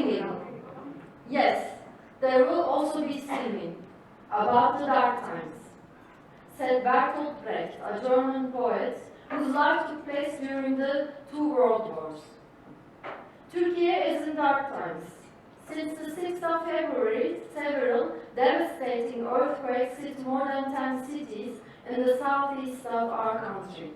singing. Yes, there will also be singing about the dark times, said Bertolt Brecht, a German poet whose life took place during the two world wars. Turkey is in dark times. Since the 6th of February, several devastating earthquakes hit more than 10 cities in the southeast of our country.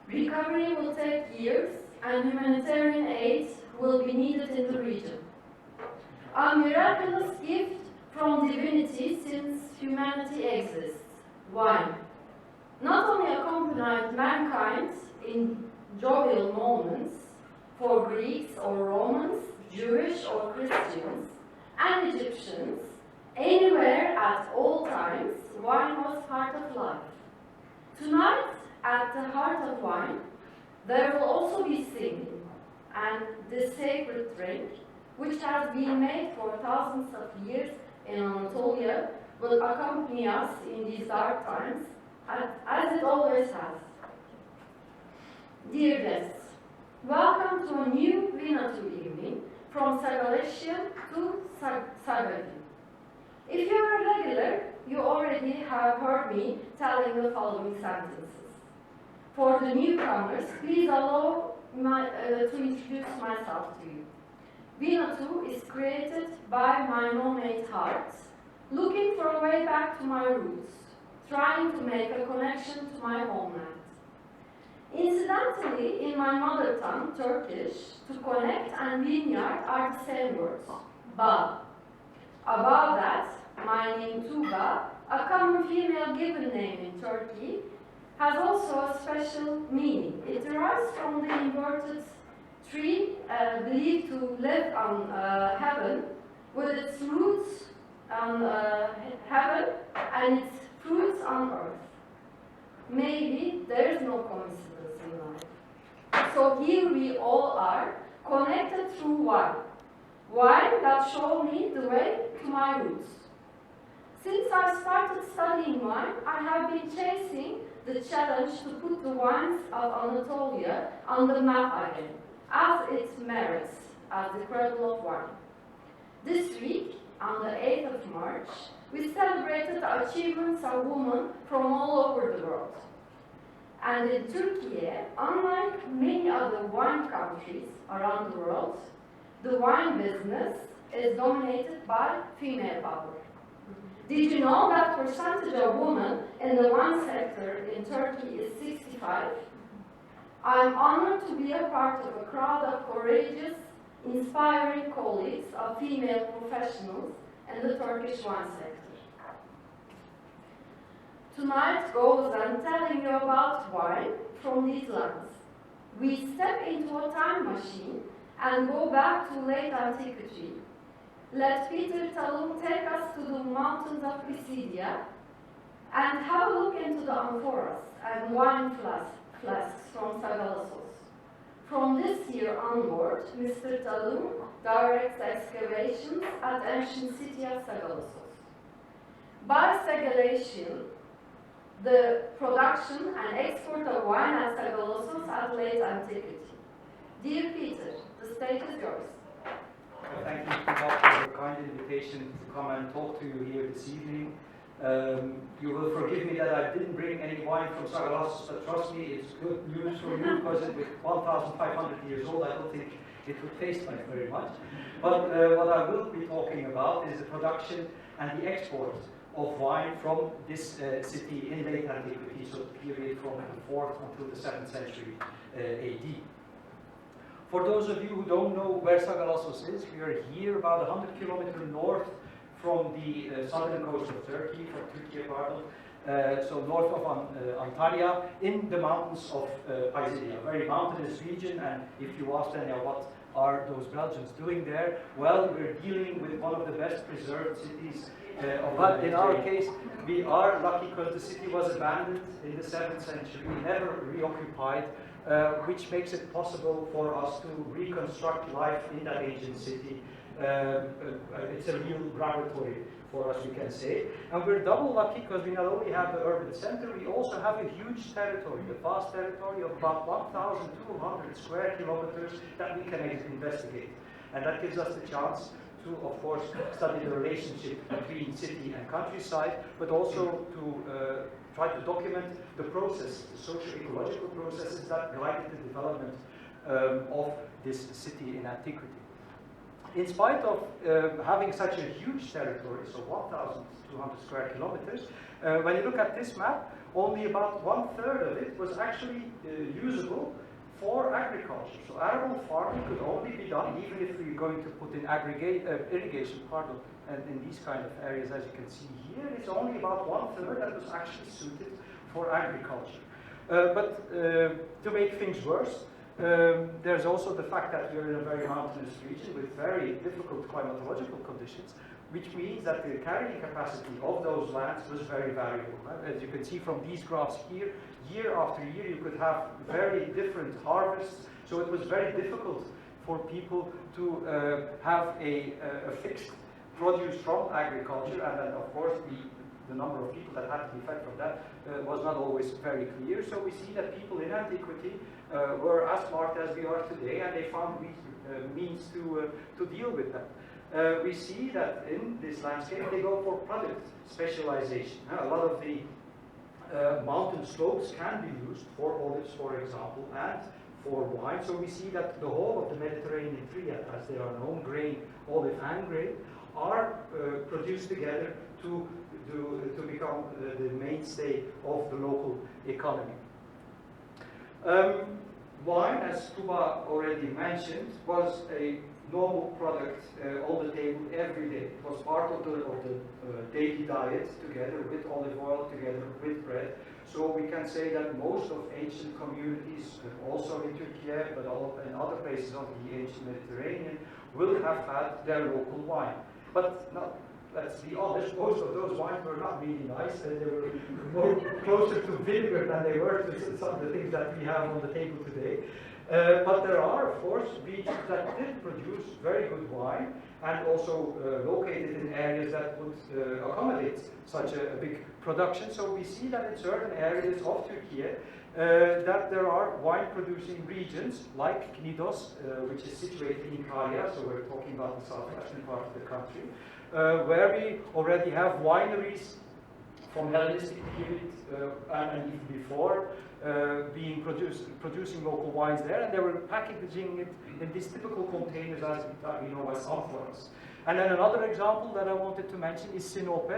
Recovery will take years, and humanitarian aid will be needed in the region. A miraculous gift from divinity since humanity exists, wine. Not only accompanied mankind in jovial moments for Greeks or Romans, Jewish or Christians, and Egyptians, anywhere at all times, wine was part of life. Tonight, at the heart of wine, there will also be singing, and the sacred drink, which has been made for thousands of years in Anatolia, will accompany us in these dark times, as it always has. Dear guests, welcome to a new Ve Natuu evening from Sagalesian to Sagavi. If you are a regular, you already have heard me telling the following sentences. For the newcomers, please allow to introduce myself to you. Ve Natuu is created by my nomade heart, looking for a way back to my roots, trying to make a connection to my homeland. Incidentally, in my mother tongue, Turkish, to connect and vineyard are the same words, ba. Above that, my name Tuba, a common female given name in Turkey, has also a special meaning. It derives from the inverted tree believed to live on heaven, with its roots on heaven and its fruits on earth. Maybe there is no coincidence in life. So here we all are, connected through wine. Wine that showed me the way to my roots. Since I started studying wine, I have been chasing the challenge to put the wines of Anatolia on the map again, as it merits, as the cradle of wine. This week, on the 8th of March, we celebrated the achievements of women from all over the world. And in Turkey, unlike many other wine countries around the world, the wine business is dominated by female power. Did you know that percentage of women in the wine sector in Turkey is 65? I am honored to be a part of a crowd of courageous, inspiring colleagues of female professionals in the Turkish wine sector. Tonight goes on telling you about wine from these lands. We step into a time machine and go back to late antiquity. Let Peter Tadim take us to the mountains of Pisidia and have a look into the amphoras and wine flasks from Sagalassos. From this year onward, Mr. Tadim directs excavations at ancient city of Sagalassos. By Sagalation, the production and export of wine at Sagalassos at late antiquity. Dear Peter, the stage is yours. Well, thank you for your kind invitation to come and talk to you here this evening. You will forgive me that I didn't bring any wine from Sagalassos, but trust me, it's good news for you because with 1,500 years old, I don't think it would taste like very much. But what I will be talking about is the production and the export of wine from this city in late antiquity, so the period from the 4th until the 7th century AD. For those of you who don't know where Sagalassos is, we are here about 100 kilometers north from the southern coast of Turkey, so north of Antalya, in the mountains of Pisidia, a very mountainous region. And if you ask them, what are those Belgians doing there? Well, we're dealing with one of the best preserved cities but in our case, we are lucky because the city was abandoned in the 7th century, never reoccupied, which makes it possible for us to reconstruct life in that ancient city. It's a real laboratory for us, we can say. And we're double lucky because we not only have the urban center, we also have a huge territory, a vast territory of about 1,200 square kilometers that we can investigate. And that gives us the chance to, of course, study the relationship between city and countryside, but also to try to document the process, the socio-ecological processes that guided the development of this city in antiquity. In spite of having such a huge territory, so 1,200 square kilometers, when you look at this map, only about 1/3 of it was actually usable for agriculture. So arable farming could only be done, even if we're going to put in irrigation part of, and in these kind of areas, as you can see here, it's only about 1/3 that was actually suited for agriculture. But to make things worse, there's also the fact that we're in a very mountainous region with very difficult climatological conditions, which means that the carrying capacity of those lands was very variable. As you can see from these graphs here, year after year you could have very different harvests, so it was very difficult for people to have a fixed produce from agriculture, and then of course the number of people that had to be fed from that was not always very clear. So we see that people in antiquity were as smart as we are today, and they found means to deal with that. We see that in this landscape they go for product specialization. A lot of the mountain slopes can be used for olives, for example, and for wine. So we see that the whole of the Mediterranean triad, as they are known, grain, olive, and grain, are produced together to become the mainstay of the local economy. Wine, as Kuba already mentioned, was a normal product on the table every day. It was part of the daily diet, together with olive oil, together with bread. So we can say that most of ancient communities, also in Turkey, but in other places of the ancient Mediterranean, will have had their local wine. But now, let's be honest, most of those wines were not really nice, and they were more closer to vinegar than they were to some of the things that we have on the table today. But there are, of course, regions that did produce very good wine, and also located in areas that would accommodate such a big production. So we see that in certain areas of Turkey that there are wine-producing regions, like Knidos, which is situated in Karya, so we're talking about the southwestern part of the country, where we already have wineries from Hellenistic period and even before, producing local wines there, and they were packaging it in these typical containers that we know as amphoras. And then another example that I wanted to mention is Sinop,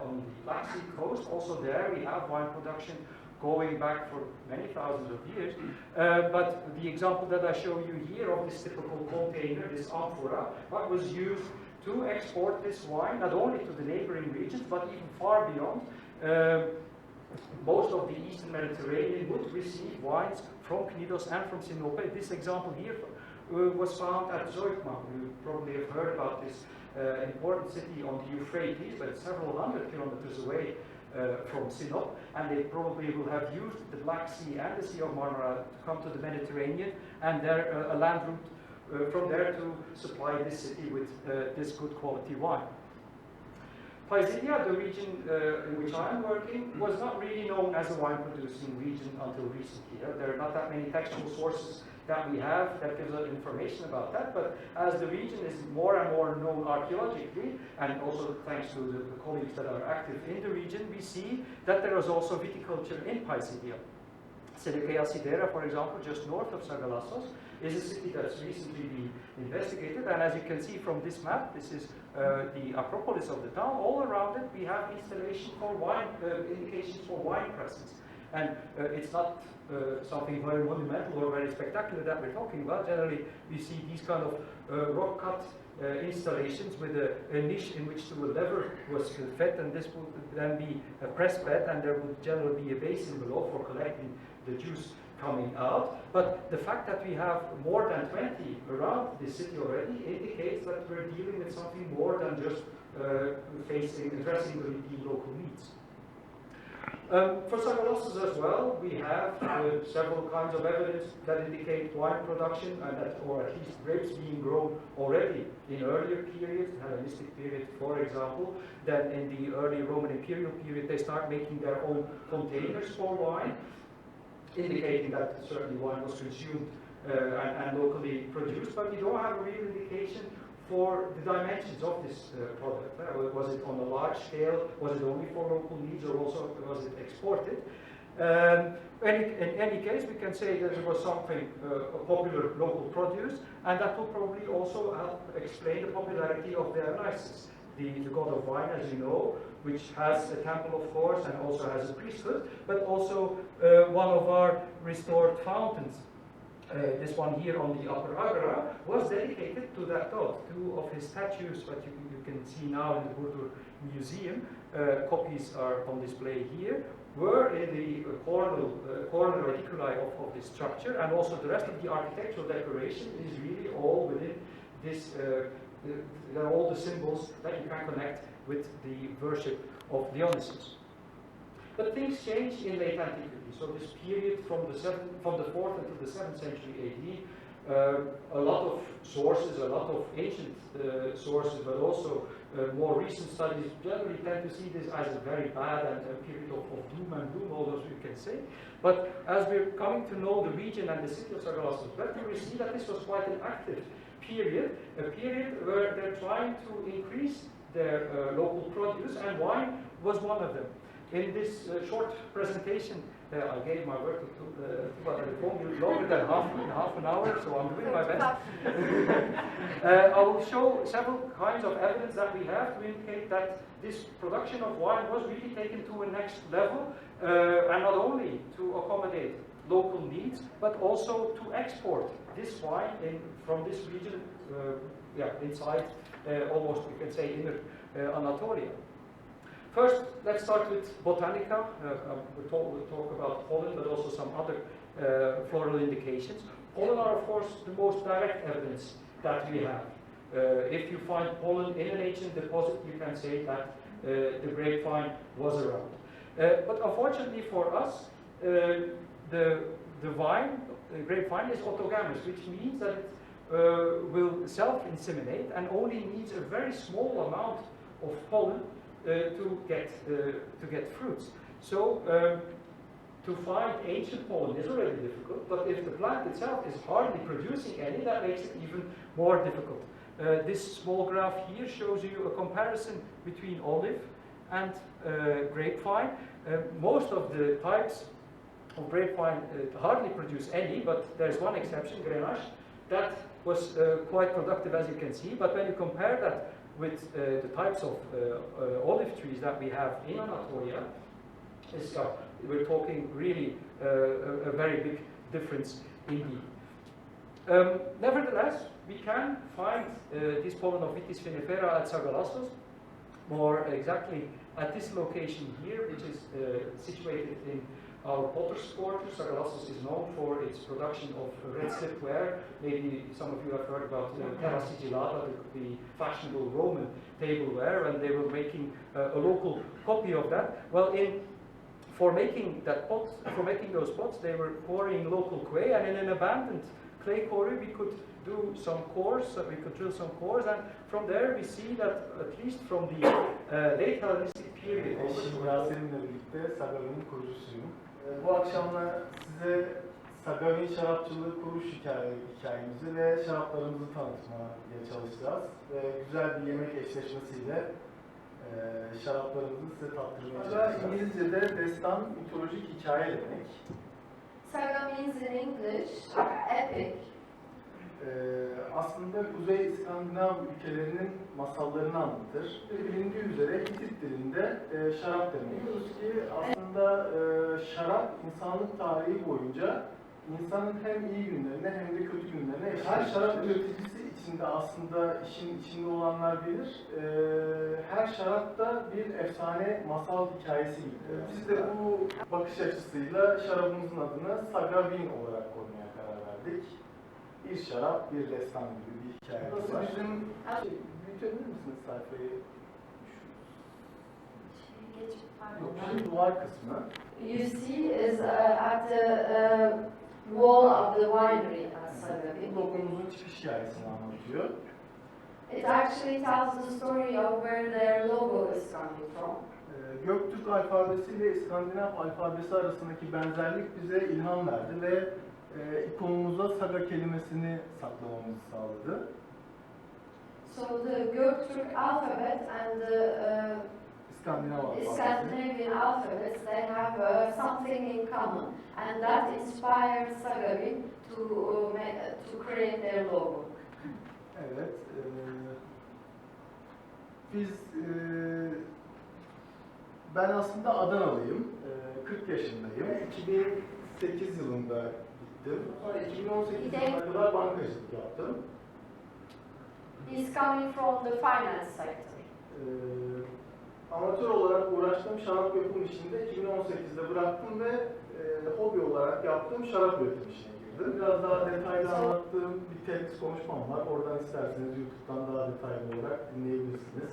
on the Black Sea coast. Also there we have wine production going back for many thousands of years. But the example that I show you here of this typical container, this amphora, what was used to export this wine, not only to the neighboring regions, but even far beyond. Most of the Eastern Mediterranean would receive wines from Knidos and from Sinope. This example here was found at Zoikma. You probably have heard about this important city on the Euphrates, but several hundred kilometers away from Sinop, and they probably will have used the Black Sea and the Sea of Marmara to come to the Mediterranean, and there a land route from there to supply this city with this good quality wine. Pisidia, the region in which I'm working, was not really known as a wine-producing region until recently. There are not that many textual sources that we have that gives us information about that, but as the region is more and more known archaeologically, and also thanks to the colleagues that are active in the region, we see that there is also viticulture in Pisidia. Seleucia Sidera, for example, just north of Sagalassos, is a city that's recently been investigated, and as you can see from this map, this is the Acropolis of the town. All around it we have installation for wine, indications for wine presses. And it's not something very monumental or very spectacular that we're talking about. Generally, we see these kind of rock-cut installations with a niche in which a lever was fed, and this would then be a press bed, and there would generally be a basin below for collecting the juice coming out. But the fact that we have more than 20 around the city already indicates that we're dealing with something more than just addressing the local needs. For Sagalassos as well, we have several kinds of evidence that indicate wine production, or at least grapes being grown already in earlier periods, the Hellenistic period, for example. Then in the early Roman imperial period, they start making their own containers for wine, indicating that certainly wine was consumed and locally produced, but we don't have a real indication for the dimensions of this product. Was it on a large scale? Was it only for local needs, or also was it exported? In any case, we can say that it was something, a popular local produce, and that will probably also help explain the popularity of Dionysus, the god of wine, as you know, which has a temple, of course, and also has a priesthood, but also one of our restored fountains. This one here on the upper agora was dedicated to that god. Two of his statues, that you can see now in the Burdur Museum, copies are on display here, were in the corner reticuli of this structure, and also the rest of the architectural decoration is really all within this, they're all the symbols that you can connect with the worship of Dionysus. But things changed in late antiquity. So this period from the 4th until the 7th century AD, a lot of sources, a lot of ancient sources, but also more recent studies generally tend to see this as a very bad and a period of doom and gloom, although we can say. But as we're coming to know the region and the city of Sagalassos better, we see that this was quite an active period, a period where they're trying to increase their local produce, and wine was one of them. In this short presentation, I gave my word to longer than half an hour, so I'm doing my best. I will show several kinds of evidence that we have to indicate that this production of wine was really taken to a next level, and not only to accommodate local needs, but also to export this wine from this region, inside almost, we can say, inner Anatolia. First, let's start with botanica. We'll talk about pollen, but also some other floral indications. Pollen are, of course, the most direct evidence that we have. If you find pollen in an ancient deposit, you can say that the grapevine was around. But unfortunately for us, the grapevine is autogamous, which means that it will self-inseminate and only needs a very small amount of pollen to get fruits. So to find ancient pollen is already difficult, but if the plant itself is hardly producing any, that makes it even more difficult. This small graph here shows you a comparison between olive and grapevine. Most of the types of grapevine hardly produce any, but there's one exception, Grenache, that was quite productive, as you can see. But when you compare that with the types of olive trees that we have in Anatolia, we're talking really a very big difference indeed. Nevertheless, we can find this pollen of Vitis vinifera at Sagalassos, more exactly at this location here, which is situated in our potter's quarter. Sagalassos is known for its production of red slipware. Maybe some of you have heard about terra sigillata, the fashionable Roman tableware, and they were making a local copy of that. Well, for making those pots, they were quarrying local clay, and in an abandoned clay quarry, we could do some cores, we could drill some cores, and from there we see that at least from the late Hellenistic period. Yasemin'le birlikte Sagavi'nin kurucusuyum. Bu akşam da size Sagavi şarapçılığı kuruş hikayemizi ve şaraplarımızı tanıtmaya çalışacağız. Ve güzel bir yemek eşleşmesiyle şaraplarımızı size tattırmaya çalışacağız. İngilizce'de destan, mitolojik hikaye demek. Saga means in English epic. Aslında Kuzey İskandinav ülkelerinin masallarını anlatır. Bilindiği üzere Hitit dilinde şarap demek. Biliyoruz ki aslında şarap insanlık tarihi boyunca insanın hem iyi günlerine hem de kötü günlerine her şarap üreticisi içinde aslında işin içinde olanlar bilir. Her şarapta bir efsane masal hikayesi gibi. Biz de bu bakış açısıyla şarabımızın adını Sagavin olarak koymaya karar verdik. Bir şarap, bir destan gibi bir hikayemiz var. Büyütebilir misiniz sayfayı? Şu duvar kısmı. You see is at the wall of the winery at Sagavi. Lokumuzun çıkış hikayesini anlatıyor. It actually tells the story of where their logo is coming from. Göktürk alfabesi ile İskandinav alfabesi arasındaki benzerlik bize ilham verdi ve ikonumuza saga kelimesini saklamamızı sağladı. So the Göktürk alphabet and the İskandinav alfabesi. Scandinavian alphabets, they have something in common, and that inspired Sagavi to create their logo. Evet. Biz ben aslında Adanalıyım. 40 yaşındayım. 2008 yılında gittim. Sonra 2018 yılına kadar bankacılık yaptım. He's coming from the finance sector. Amatör olarak uğraştığım şarap yapım işinde 2018'de bıraktım ve hobi olarak yaptığım şarap üretimi işine girdim. Biraz daha detaylı anlattığım bir TED konuşmam var. Oradan isterseniz YouTube'dan daha detaylı olarak dinleyebilirsiniz.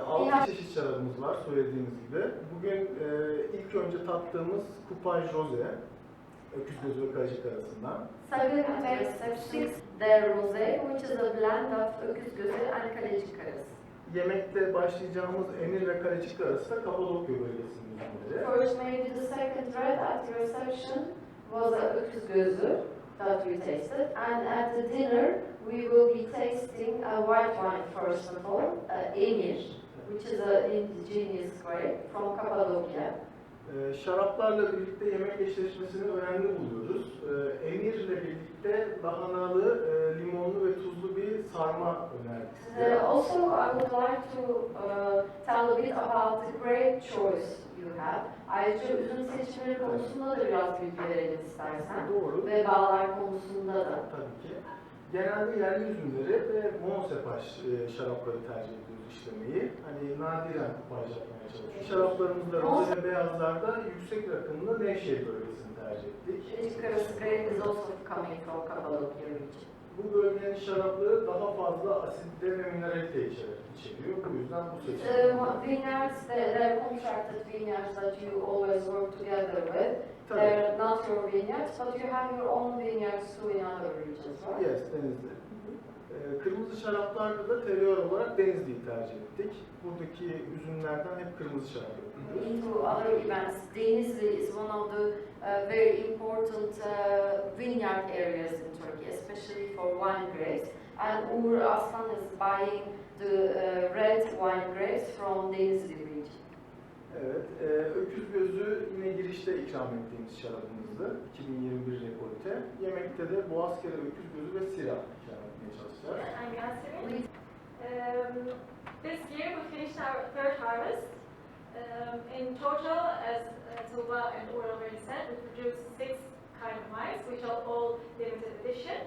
6 çeşit şarabımız var söylediğimiz gibi. Bugün ilk önce tattığımız Kupaj Rosé, öküz gözü ve karışık arasından. Sagavi makes their rosé, which is a blend of öküz gözü and kalecik arası. Yemekte başlayacağımız Emir ve Kalecik arası da Kapadokya bölgesinin ürünleri. First, maybe the second red at the reception was a öküz gözü that we tasted, and at the dinner we will be tasting a white wine first of all, Emir, which is an indigenous grape from Cappadocia. Şaraplarla birlikte yemek eşleşmesini önemli buluyoruz. Emir ile birlikte lahanalı, limonlu ve tuzlu bir sarma önerdik size. Also, I would like to tell a bit about the grape choice you have. Ayrıca üzüm seçimleri konusunda da biraz bilgi verelim istersen. Doğru. Ve bağlar konusunda da. Tabii ki. Genelde yerli üzümleri ve monosepaj şarapları tercih ediyoruz işlemeyi. Hani nadiren kupaj yapmaya çalışıyoruz. Şaraplarımızda roze ve beyazlarda yüksek rakımlı Nevşehir bölgesini tercih ettik. Because grape is also coming from Cappadocia region. Bu bölgenin şarapları daha fazla asitli ve mineralite içeriyor. Bu yüzden bu seçim. Vineyards, they're contracted vineyards that you always work together with. They're not your vineyards, but you have your own vineyards too in other regions, right? Yes, Denizli. Kırmızı şaraplarda da terroir olarak Denizli'yi tercih ettik. Buradaki üzümlerden hep kırmızı şarap yapıyoruz. Into other events, Denizli is one of the very important vineyard areas in Turkey, especially for wine grapes. And Uğur Aslan is buying the red wine grapes from Denizli region. Evet, öküz gözü yine girişte ikram ettiğimiz şarabımızdı. 2021 rekolte. Yemekte de boğazkere, öküz gözü ve sira ikram etmeye çalışacağız. This year we finished our third harvest. In total, as Tuba and Uğur already said, we produced 6 kind of wines, which are all limited edition.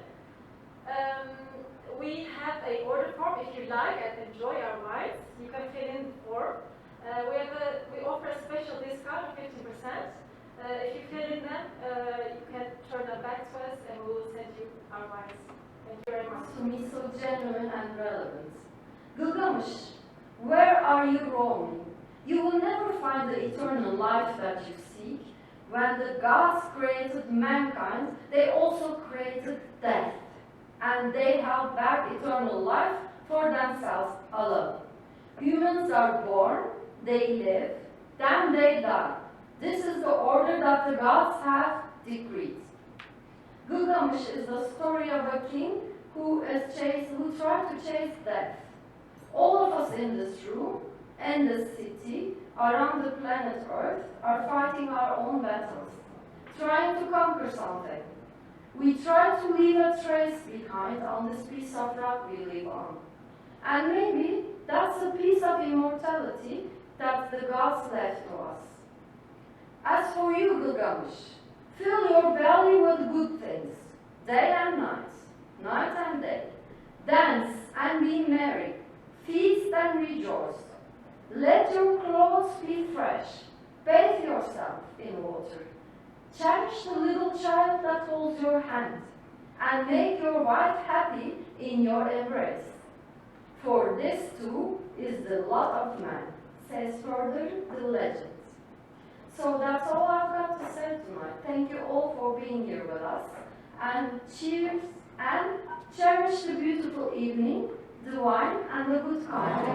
We have a order form. If you like and enjoy our wines, you can fill in the form. We offer a special discount of 15%. If you fill in them, you can turn them back to us and we will send you our wines. Thank you very much. To me, so genuine and relevant. Gilgamesh, where are you roaming? You will never find the eternal life that you seek. When the gods created mankind, they also created death. And they held back eternal life for themselves alone. Humans are born, they live, then they die. This is the order that the gods have decreed. Gilgamesh is the story of a king who tried to chase death. All of us in this room, in this city, around the planet Earth, are fighting our own battles, trying to conquer something. We try to leave a trace behind on this piece of rock we live on. And maybe that's a piece of immortality that the gods left to us. As for you, Gilgamesh, fill your belly with good things, day and night, night and day. Dance and be merry, feast and rejoice. Let your clothes be fresh, bathe yourself in water. Cherish the little child that holds your hand, and make your wife happy in your embrace. For this too is the lot of man, says further the legend. So that's all I've got to say tonight. Thank you all for being here with us. And cheers and cherish the beautiful evening, the wine and the good company.